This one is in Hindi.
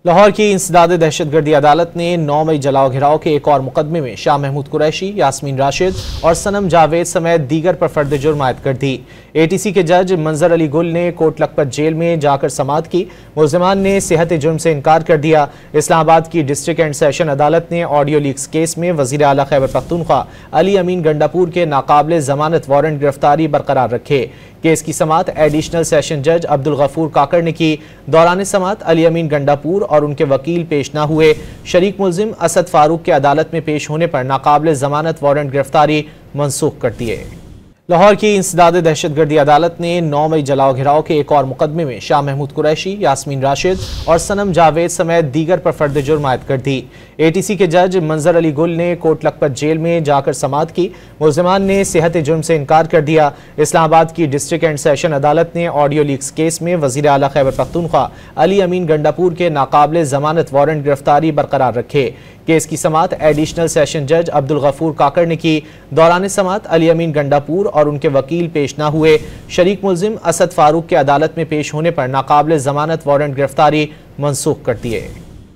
लाहौर की इंसदाद दहशतगर्दी अदालत ने 9 मई जलाओ घिराव के एक और मुकदमे में शाह महमूद कुरैशी, यास्मीन राशिद और सनम जावेद समेत दीगर पर फर्द जुर्म आयद कर दी। ATC के जज मंजर अली गुल ने कोट लखपत जेल में जाकर समाअत की। मुल्जिमान ने सेहत जुर्म से इनकार कर दिया। इस्लामाबाद की डिस्ट्रिक्ट एंड सेशन अदालत ने ऑडियो लीक्स केस में वजीर आला खैबर पख्तूनख्वा अली अमीन गंडापुर के नाकाबिले जमानत वारंट गिरफ्तारी बरकरार रखे। केस की समाअत एडिशनल सेशन जज अब्दुल गफूर काकड़ ने की। दौरान समाअत अली अमीन गंडापुर और उनके वकील पेश न हुए। शरीक मुल्जिम असद फारूक के अदालत में पेश होने पर नाकाबिले जमानत वारंट गिरफ्तारी मनसूख कर दिए। लाहौर की इंसदाद दहशतगर्दी अदालत ने 9 मई जलाओ घिराव के एक और मुकदमे में शाह महमूद कुरैशी, यास्मीन राशिद और सनम जावेद समेत दीगर पर फर्द जुर्म आयद कर दी। ATC के जज मंजर अली गुल ने कोट लखपत जेल में जाकर समाअत की। मुल्जिमान ने सेहत जुर्म से इनकार कर दिया। इस्लामाबाद की डिस्ट्रिक्ट एंड सेशन अदालत ने ऑडियो लीक्स केस में वजीर आला खैबर पख्तूनख्वा अली अमीन गंडापुर के नाकाबिले जमानत वारंट गिरफ्तारी बरकरार रखे। केस की समाअत एडिशनल सेशन जज अब्दुल गफूर काकड़ ने की। दौरान समाअत अली अमीन गंडापुर और उनके वकील पेश न हुए। शरीक मुल्जिम असद फारूक के अदालत में पेश होने पर नाकाबिले जमानत वारंट गिरफ्तारी मनसूख कर दिए।